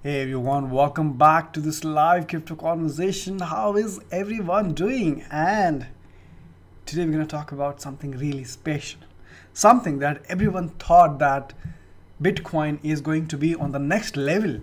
Hey everyone, welcome back to this live crypto conversation. How is everyone doing? And today we're going to talk about something really special. Something that everyone thought that Bitcoin is going to be on the next level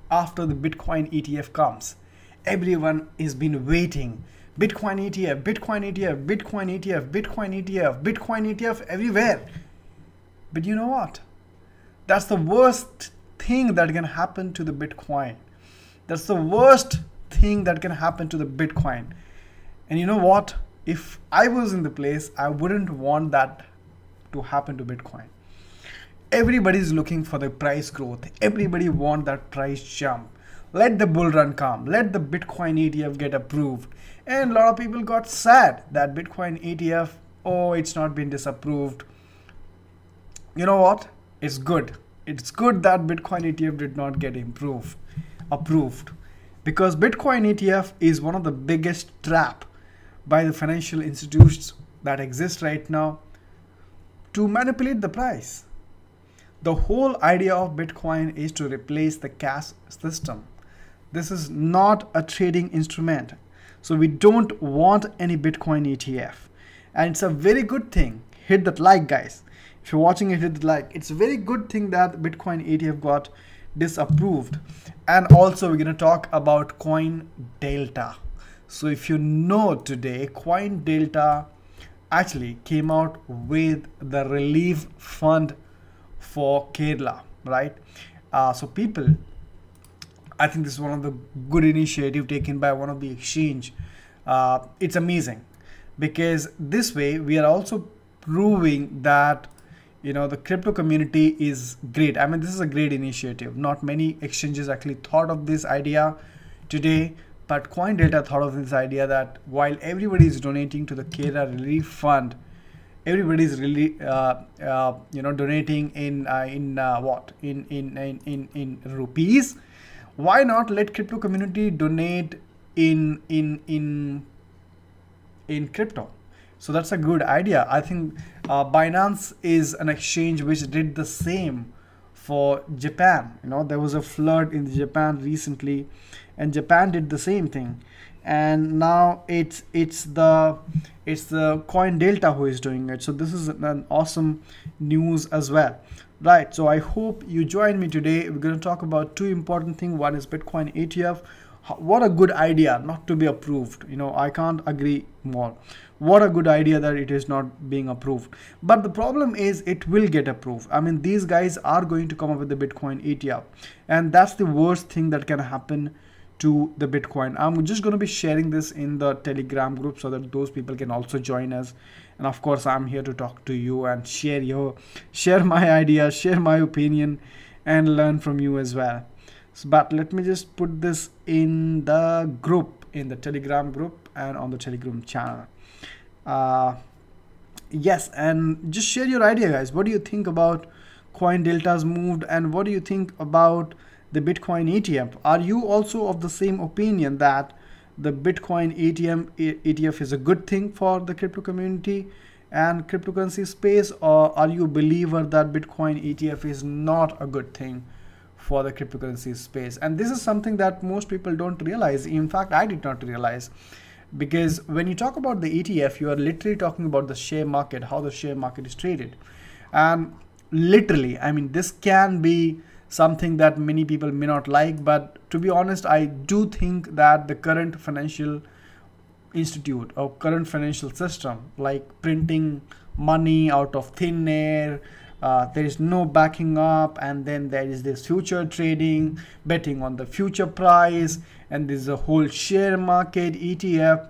after the Bitcoin ETF comes. Everyone has been waiting. Bitcoin ETF, Bitcoin ETF, Bitcoin ETF, Bitcoin ETF, Bitcoin ETF everywhere. But you know what? That's the worst thing that can happen to the Bitcoin. That's the worst thing that can happen to the Bitcoin. And you know what? If I was in the place, I wouldn't want that to happen to Bitcoin. Everybody's looking for the price growth. Everybody wants that price jump. Let the bull run come. Let the Bitcoin ETF get approved. And a lot of people got sad that Bitcoin ETF, oh, it's not been disapproved. You know what? It's good. It's good that Bitcoin ETF did not get approved, because Bitcoin ETF is one of the biggest trap by the financial institutions that exist right now to manipulate the price. The whole idea of Bitcoin is to replace the cash system. This is not a trading instrument. So we don't want any Bitcoin ETF. And it's a very good thing. Hit that like, guys. If you're watching it, hit the like. It's a very good thing that Bitcoin ETF got disapproved. And also we're going to talk about CoinDelta. So if you know today, CoinDelta actually came out with the relief fund for Kerala, right? So people, I think this is one of the good initiative taken by one of the exchange. It's amazing because this way we are also proving that the crypto community is great. I mean, this is a great initiative. Not many exchanges actually thought of this idea today, but CoinDelta thought of this idea that while everybody is donating to the Kerala Relief Fund, everybody is really donating in rupees. Why not let crypto community donate in crypto? So that's a good idea. I think Binance is an exchange which did the same for Japan. There was a flood in Japan recently, and Japan did the same thing. And now it's the CoinDelta who is doing it. So this is an awesome news as well. Right, so I hope you join me today. We're going to talk about two important things. One is Bitcoin ETF. What a good idea not to be approved. I can't agree more. What a good idea that it is not being approved. But the problem is it will get approved. I mean, these guys are going to come up with the Bitcoin ETF. And that's the worst thing that can happen to the Bitcoin. I'm just going to be sharing this in the Telegram group so that those people can also join us. And of course, I'm here to talk to you and share my ideas, share my opinion, and learn from you as well. But let me just put this in the group, in the Telegram group and on the Telegram channel. Yes, and just share your idea, guys. What do you think about CoinDelta's moved, and what do you think about the Bitcoin ETF? Are you also of the same opinion that the Bitcoin ETF is a good thing for the crypto community and cryptocurrency space, or are you a believer that Bitcoin ETF is not a good thing for the cryptocurrency space? And this is something that most people don't realize. In fact, I did not realize, because when you talk about the ETF, you are literally talking about the share market, how the share market is traded. And literally, I mean, this can be something that many people may not like, but to be honest, I do think that the current financial institute or current financial system, like printing money out of thin air, there is no backing up, and then there is this future trading, betting on the future price, and this is a whole share market ETF.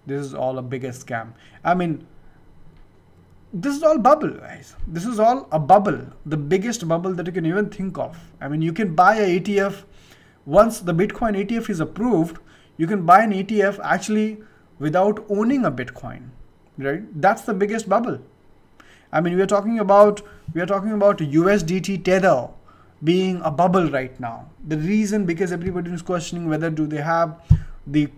This is all a biggest scam. I mean, this is all bubble, guys. This is all a bubble, the biggest bubble that you can even think of. I mean, you can buy a ETF. Once the Bitcoin ETF is approved, you can buy an ETF actually without owning a Bitcoin, right? That's the biggest bubble. I mean, we are talking about USDT Tether being a bubble right now. The reason, because everybody is questioning whether do they have the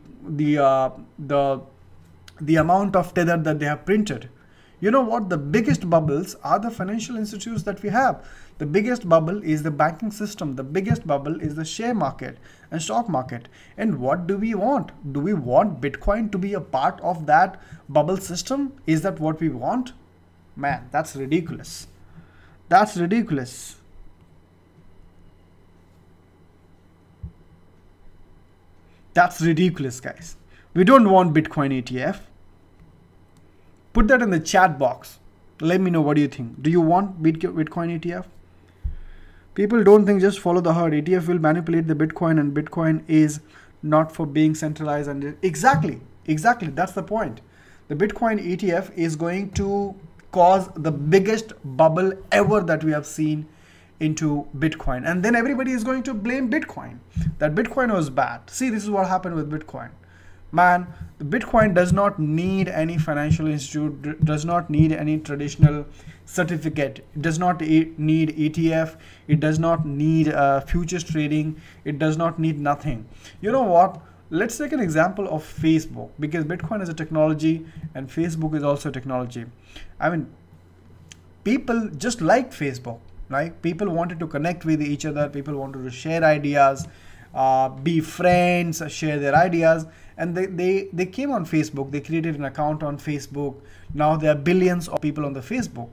amount of Tether that they have printed. You know what? The biggest bubbles are the financial institutes that we have. The biggest bubble is the banking system. The biggest bubble is the share market and stock market. And what do we want? Do we want Bitcoin to be a part of that bubble system? Is that what we want? Man, that's ridiculous. That's ridiculous. That's ridiculous, guys. We don't want Bitcoin ETF. Put that in the chat box. Let me know what do you think. Do you want Bitcoin ETF? People don't think just follow the herd. ETF will manipulate the Bitcoin, and Bitcoin is not for being centralized. And exactly. That's the point. The Bitcoin ETF is going to cause the biggest bubble ever that we have seen into Bitcoin. And then everybody is going to blame Bitcoin, that Bitcoin was bad. See, this is what happened with Bitcoin. Man, the Bitcoin does not need any financial institute, does not need any traditional certificate. It does not need ETF. It does not need futures trading. It does not need nothing. You know what? Let's take an example of Facebook, because Bitcoin is a technology and Facebook is also a technology. I mean, people just liked Facebook, right? People wanted to connect with each other. People wanted to share ideas, be friends, share their ideas. And they came on Facebook. They created an account on Facebook. Now there are billions of people on the Facebook.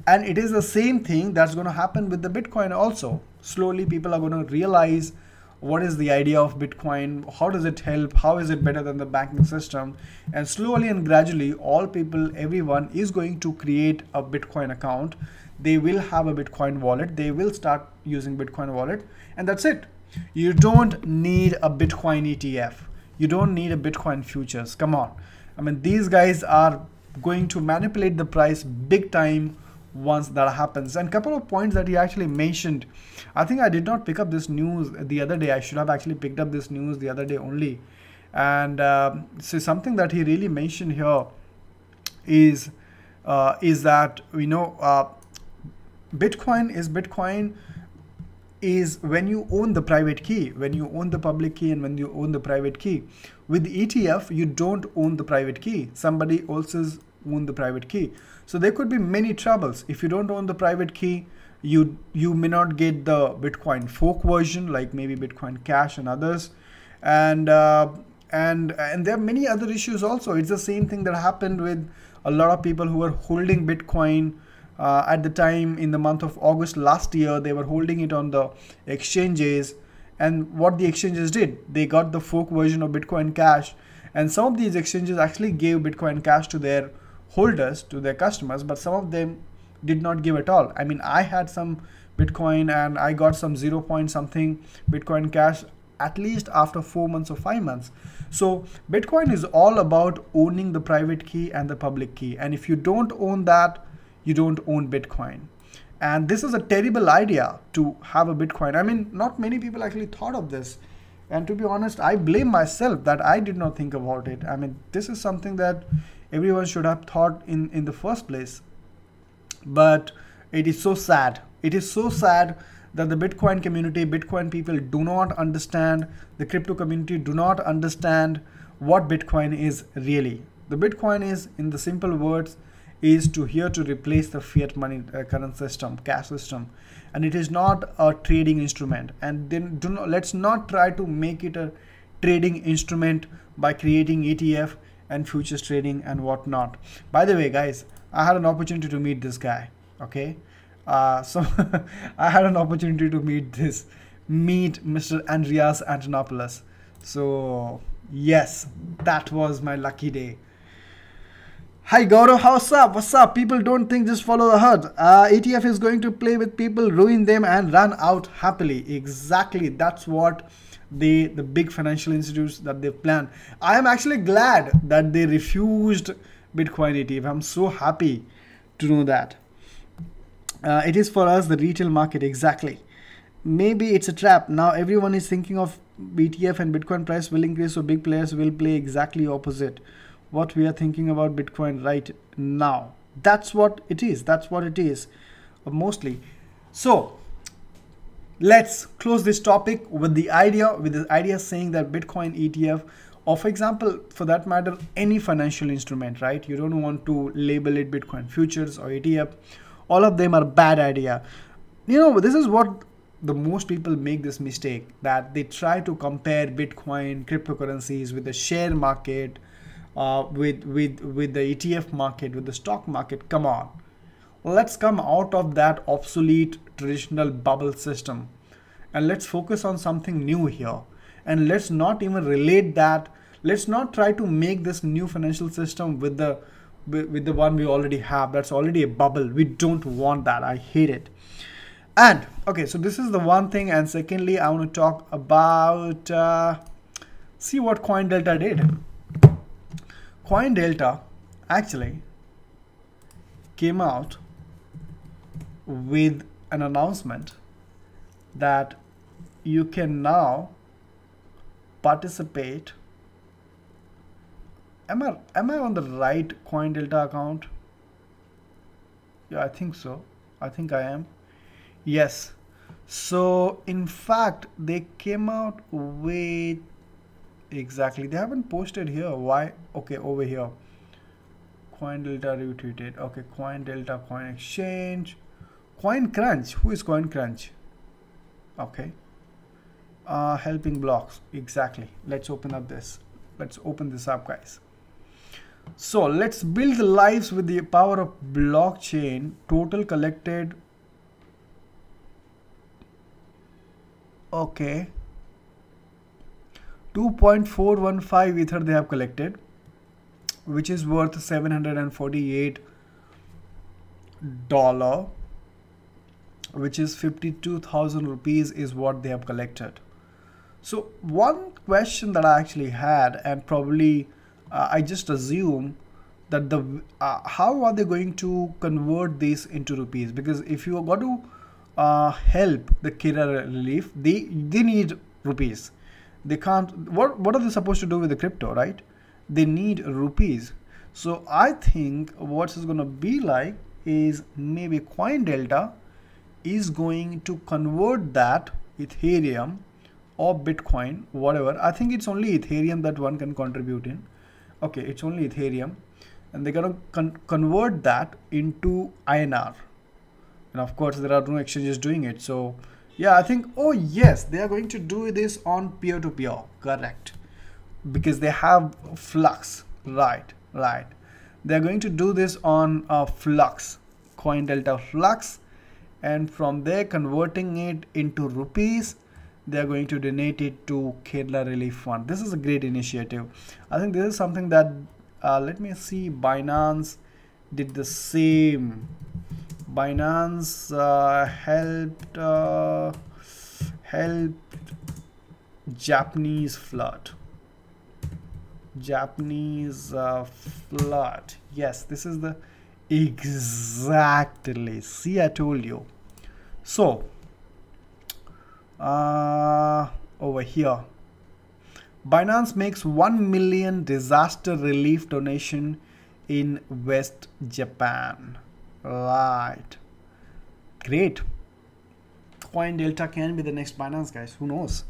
And it is the same thing that's going to happen with the Bitcoin also. Slowly people are going to realize what is the idea of Bitcoin, how does it help, how is it better than the banking system, and slowly and gradually all people, everyone is going to create a Bitcoin account. They will have a Bitcoin wallet, they will start using Bitcoin wallet, and that's it. You don't need a Bitcoin ETF, you don't need a Bitcoin futures. Come on, I mean, these guys are going to manipulate the price big time once that happens. And couple of points that he actually mentioned, I think I did not pick up this news the other day. I should have actually picked up this news the other day only. And so something that he really mentioned here is that, you know, Bitcoin is when you own the private key, when you own the public key, and when you own the private key. With the ETF, you don't own the private key. Somebody else's own the private key. So there could be many troubles. If you don't own the private key, you may not get the Bitcoin fork version, like maybe Bitcoin Cash and others. And there are many other issues also. It's the same thing that happened with a lot of people who were holding Bitcoin at the time in the month of August last year. They were holding it on the exchanges, and what the exchanges did, they got the fork version of Bitcoin Cash, and some of these exchanges actually gave Bitcoin Cash to their holders, to their customers, but some of them did not give at all. I mean, I had some Bitcoin and I got some 0 point something Bitcoin Cash at least after 4 months or 5 months. So Bitcoin is all about owning the private key and the public key, and if you don't own that, you don't own Bitcoin. And this is a terrible idea to have a Bitcoin. I mean, not many people actually thought of this, and to be honest, I blame myself that I did not think about it. I mean, this is something that everyone should have thought in the first place. But it is so sad. It is so sad that the Bitcoin community, Bitcoin people do not understand, the crypto community do not understand what Bitcoin is really. The Bitcoin is, in the simple words, is here to replace the fiat money current system, cash system. And it is not a trading instrument. And then let's not try to make it a trading instrument by creating ETF and futures trading and whatnot. By the way, guys, I had an opportunity to meet this guy. Okay, so I had an opportunity to meet Mr. Andreas Antonopoulos. So yes, that was my lucky day. Hi Gaurav, what's up? What's up? People don't think just follow the herd. ETF is going to play with people, ruin them, and run out happily. Exactly, that's what the big financial institutes that they've planned. I am actually glad that they refused Bitcoin ETF. I'm so happy to know that. It is for us, the retail market. Exactly. Maybe it's a trap. Now everyone is thinking of ETF and Bitcoin price will increase, so big players will play exactly opposite what we are thinking about Bitcoin right now. That's what it is. That's what it is, mostly. So let's close this topic with the idea saying that Bitcoin ETF or for example, for that matter, any financial instrument, right? You don't want to label it Bitcoin futures or ETF. All of them are bad idea. You know, this is what the most people make this mistake, that they try to compare Bitcoin, cryptocurrencies with the share market, with the ETF market, with the stock market. Come on, let's come out of that obsolete traditional bubble system and let's focus on something new here. And let's not even relate that. Let's not try to make this new financial system with the one we already have. That's already a bubble. We don't want that. I hate it. And okay, so this is the one thing. And secondly, I want to talk about see what CoinDelta did. CoinDelta actually came out with an announcement that you can now participate. Am I on the right CoinDelta account? Yeah, I think so. I think I am. Yes. So in fact, they came out with exactly. They haven't posted here. Why? Okay, over here. CoinDelta retweeted. Okay, CoinDelta, Coin Exchange, CoinCrunch. Who is CoinCrunch? Okay. Helping blocks. Exactly. Let's open up this. Let's open this up, guys. So let's build lives with the power of blockchain. Total collected. Okay. 2.415 Ether they have collected, which is worth $748, which is 52,000 rupees is what they have collected. So one question that I actually had, and probably I just assume that the how are they going to convert this into rupees? Because if you are going to help the Kerala relief, they need rupees. They can't. What are they supposed to do with the crypto, right? They need rupees. So I think what is going to be like is maybe CoinDelta is going to convert that Ethereum or Bitcoin, whatever. I think it's only Ethereum that one can contribute in. Okay, it's only Ethereum, and they're going to convert that into INR. And of course, there are no exchanges doing it. So yeah, I think, oh yes, they are going to do this on peer-to-peer, correct? Because they have Flux, right. They're going to do this on Flux, CoinDelta Flux, and from there converting it into rupees, they're going to donate it to Kerala Relief Fund. This is a great initiative. I think this is something that, let me see, Binance did the same. Binance helped Japanese flood. Yes, this is the exactly. See, I told you. So over here, Binance makes 1 million disaster relief donation in West Japan. Right. Great. CoinDelta can be the next Binance, guys. Who knows?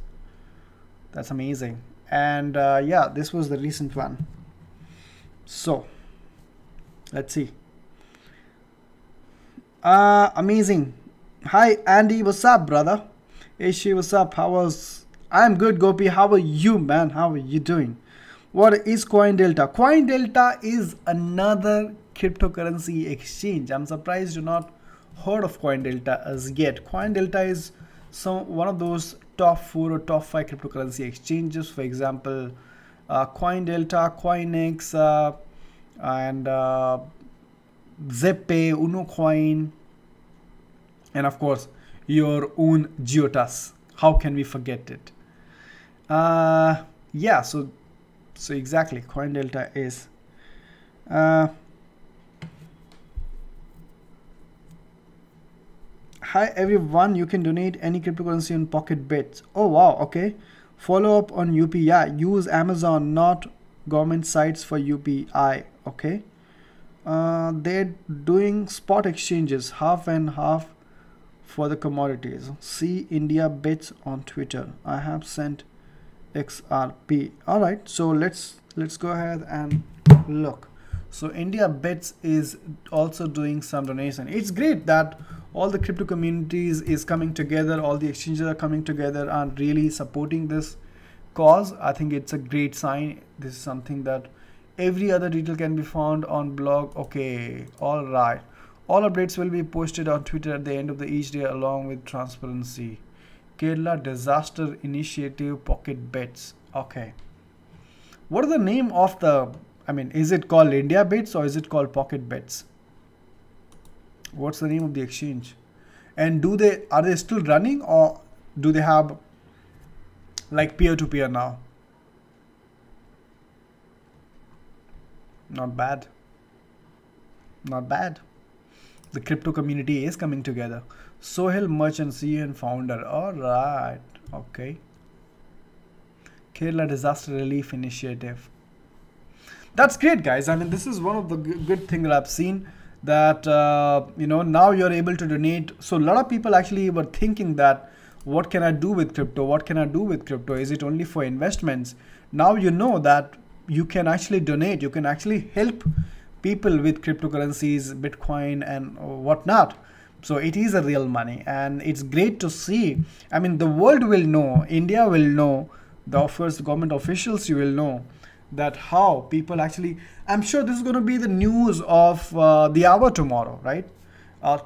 That's amazing. And yeah, this was the recent one. So let's see. Amazing. Hi Andy, what's up, brother? Ishi, what's up? I'm good, Gopi. How are you, man? How are you doing? What is CoinDelta? CoinDelta is another cryptocurrency exchange. I'm surprised you're not heard of CoinDelta as yet. CoinDelta is one of those top 4 or top 5 cryptocurrency exchanges. For example, CoinDelta, CoinEx, and Zeppay, UnoCoin, and of course your own Geotas. How can we forget it? Yeah, so exactly, CoinDelta is hi everyone, you can donate any cryptocurrency on Pocket Bits. Oh wow, okay. Follow up on UPI. Yeah, use Amazon, not government sites for UPI. Okay. They're doing spot exchanges, half and half for the commodities. See India Bits on Twitter. I have sent XRP. All right, so let's go ahead and look. So India Bits is also doing some donation. It's great that all the crypto communities is coming together, all the exchanges are coming together and really supporting this cause. I think it's a great sign. This is something that every other detail can be found on blog. Okay, all right. All updates will be posted on Twitter at the end of the each day along with transparency. Kerala Disaster Initiative Pocket Bets. Okay. What is the name of the, I mean, is it called India Bits or is it called Pocket Bets? What's the name of the exchange? And are they still running or do they have like peer-to-peer now? Not bad. Not bad. The crypto community is coming together. Sohail Merchant, CEO and founder. All right. Okay. Kerala Disaster Relief Initiative. That's great, guys. I mean, this is one of the good things that I've seen, that you know, now you're able to donate. So a lot of people actually were thinking that, what can I do with crypto? What can I do with crypto? Is it only for investments? Now you know that you can actually donate. You can actually help people with cryptocurrencies, Bitcoin and whatnot. So it is a real money and it's great to see. I mean, the world will know, India will know, the first government officials, you will know that how people actually, I'm sure this is going to be the news of the hour tomorrow, right?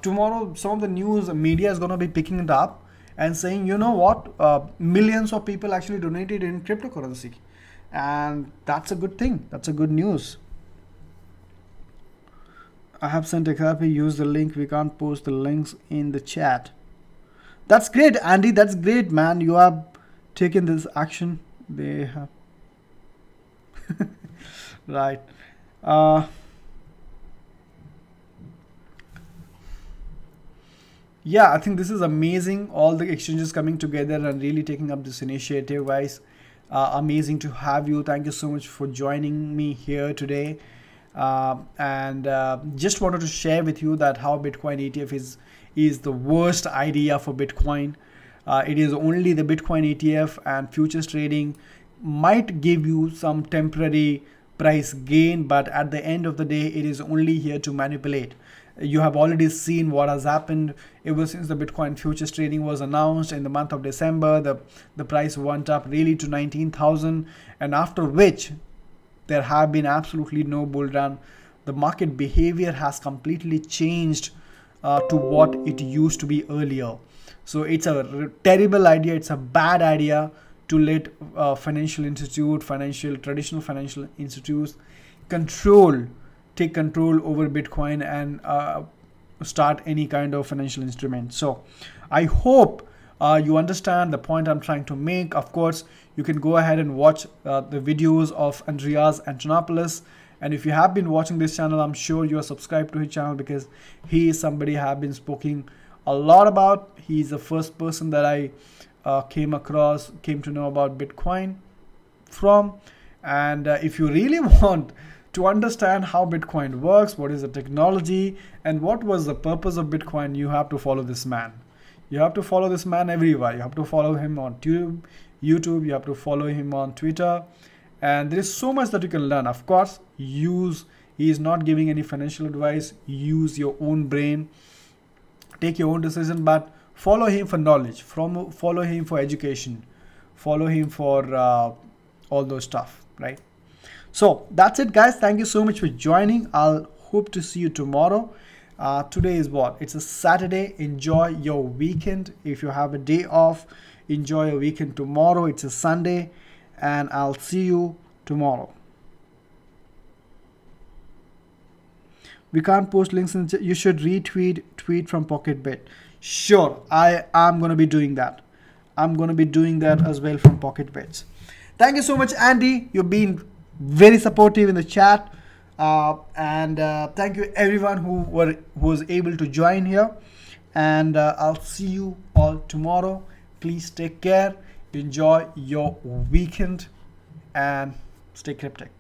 Tomorrow, some of the news media is going to be picking it up and saying, you know what, millions of people actually donated in cryptocurrency. And that's a good thing. That's a good news. I have sent a copy. Use the link. We can't post the links in the chat. That's great, Andy. That's great, man. You have taken this action. They have. Right. Yeah, I think this is amazing. All the exchanges coming together and really taking up this initiative, guys. Amazing to have you. Thank you so much for joining me here today. Just wanted to share with you that how Bitcoin ETF is the worst idea for Bitcoin. It is only the Bitcoin ETF, and futures trading might give you some temporary price gain, but at the end of the day, it is only here to manipulate. You have already seen what has happened ever since the Bitcoin futures trading was announced in the month of December. The price went up really to 19,000, and after which there have been absolutely no bull run. The market behavior has completely changed to what it used to be earlier. So it's a terrible idea. It's a bad idea to let traditional financial institutes take control over Bitcoin and start any kind of financial instrument. So I hope you understand the point I'm trying to make. Of course, you can go ahead and watch the videos of Andreas Antonopoulos. And if you have been watching this channel, I'm sure you are subscribed to his channel, because he is somebody I have been speaking a lot about. He's the first person that I came to know about Bitcoin from. And if you really want to understand how Bitcoin works, what is the technology, and what was the purpose of Bitcoin, you have to follow this man. You have to follow this man everywhere. You have to follow him on YouTube. You have to follow him on Twitter. And there is so much that you can learn. Of course, he is not giving any financial advice. Use your own brain. Take your own decision, but follow him for knowledge. Follow him for education. Follow him for all those stuff, right? So that's it, guys. Thank you so much for joining. I'll hope to see you tomorrow. Today is what? It's a Saturday. Enjoy your weekend. If you have a day off, enjoy your weekend. Tomorrow it's a Sunday, and I'll see you tomorrow. We can't post links in. You should tweet from PocketBet. Sure, I am going to be doing that. I'm going to be doing that as well from PocketBets. Thank you so much, Andy. You've been very supportive in the chat. Thank you everyone who was able to join here. And I'll see you all tomorrow. Please take care. Enjoy your weekend and stay cryptic.